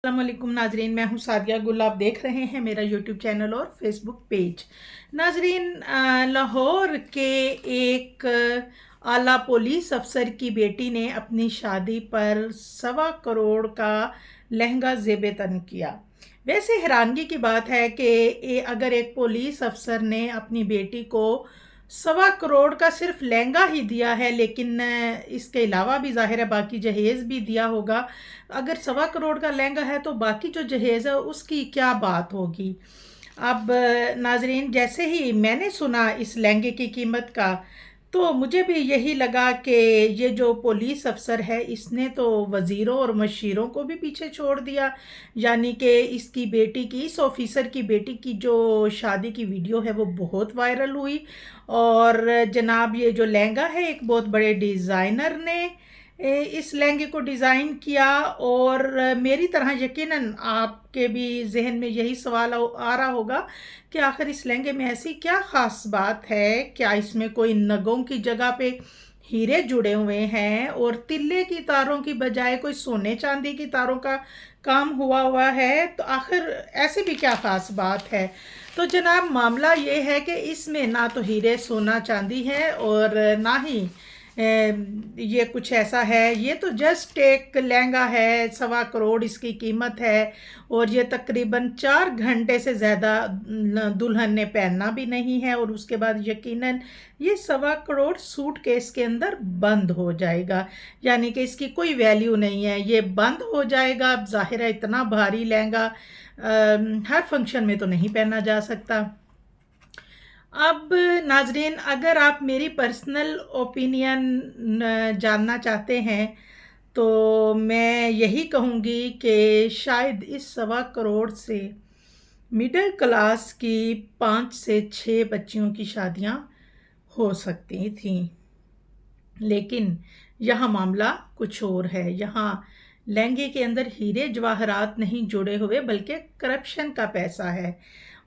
अस्सलाम वालेकुम नाजरीन, मैं हूं सादिया गुल। आप देख रहे हैं मेरा यूट्यूब चैनल और फेसबुक पेज। नाजरीन, लाहौर के एक आला पुलिस अफसर की बेटी ने अपनी शादी पर 1.25 करोड़ का लहंगा ज़ेब तन किया। वैसे हैरानगी की बात है कि अगर एक पुलिस अफसर ने अपनी बेटी को 1.25 करोड़ का सिर्फ लहंगा ही दिया है, लेकिन इसके अलावा भी ज़ाहिर है बाकी जहेज़ भी दिया होगा। अगर 1.25 करोड़ का लहंगा है तो बाकी जो जहेज़ है उसकी क्या बात होगी। अब नाजरीन, जैसे ही मैंने सुना इस लहंगे की कीमत का, तो मुझे भी यही लगा कि ये जो पुलिस अफसर है इसने तो वज़ीरों और मशीरों को भी पीछे छोड़ दिया। यानी कि इसकी बेटी की, इस ऑफिसर की बेटी की जो शादी की वीडियो है वो बहुत वायरल हुई। और जनाब, ये जो लहंगा है एक बहुत बड़े डिज़ाइनर ने इस लहंगे को डिज़ाइन किया। और मेरी तरह यकीनन आपके भी जहन में यही सवाल आ रहा होगा कि आखिर इस लहंगे में ऐसी क्या ख़ास बात है। क्या इसमें कोई नगों की जगह पे हीरे जुड़े हुए हैं और तिल्ले की तारों की बजाय कोई सोने चांदी की तारों का काम हुआ है। तो आखिर ऐसी भी क्या ख़ास बात है। तो जनाब, मामला ये है कि इसमें ना तो हीरे सोना चांदी है और ना ही ये कुछ ऐसा है। ये तो जस्ट एक लहंगा है, 1.25 करोड़ इसकी कीमत है। और ये तकरीबन 4 घंटे से ज़्यादा दुल्हन ने पहनना भी नहीं है। और उसके बाद यकीनन ये 1.25 करोड़ सूट केस के अंदर बंद हो जाएगा। यानी कि इसकी कोई वैल्यू नहीं है, ये बंद हो जाएगा। अब ज़ाहिर है इतना भारी लहंगा हर फंक्शन में तो नहीं पहना जा सकता। अब नाजरीन, अगर आप मेरी पर्सनल ओपिनियन जानना चाहते हैं तो मैं यही कहूँगी कि शायद इस 1.25 करोड़ से मिडिल क्लास की 5 से 6 बच्चियों की शादियाँ हो सकती थीं। लेकिन यहाँ मामला कुछ और है। यहाँ लहंगे के अंदर हीरे जवाहरात नहीं जुड़े हुए बल्कि करप्शन का पैसा है।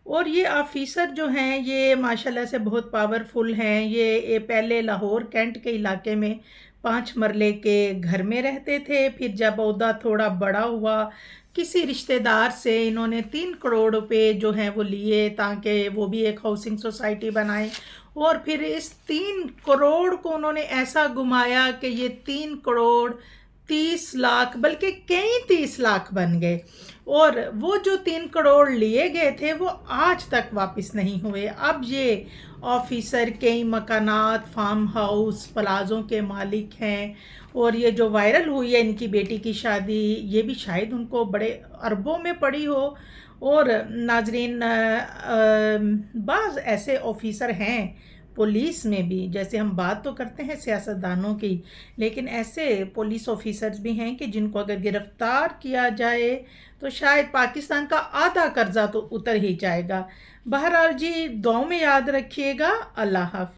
और ये ऑफिसर जो हैं ये माशाल्लाह से बहुत पावरफुल हैं। ये पहले लाहौर कैंट के इलाके में 5 मरले के घर में रहते थे। फिर जब ओहदा थोड़ा बड़ा हुआ, किसी रिश्तेदार से इन्होंने 3 करोड़ रुपए जो हैं वो लिए ताकि वो भी एक हाउसिंग सोसाइटी बनाए। और फिर इस 3 करोड़ को उन्होंने ऐसा घुमाया कि ये 3 करोड़ 30 लाख, बल्कि कई 30 लाख बन गए। और वो जो 3 करोड़ लिए गए थे वो आज तक वापस नहीं हुए। अब ये ऑफिसर कई मकानात, फार्म हाउस, प्लाज़ों के मालिक हैं। और ये जो वायरल हुई है इनकी बेटी की शादी, ये भी शायद उनको बड़े अरबों में पड़ी हो। और नाजरीन, बाज़ ऐसे ऑफिसर हैं पुलिस में भी, जैसे हम बात तो करते हैं सियासतदानों की, लेकिन ऐसे पुलिस ऑफिसर्स भी हैं कि जिनको अगर गिरफ्तार किया जाए तो शायद पाकिस्तान का आधा कर्जा तो उतर ही जाएगा। बहरहाल जी, दुआओं में याद रखिएगा। अल्लाह हाफ़िज़।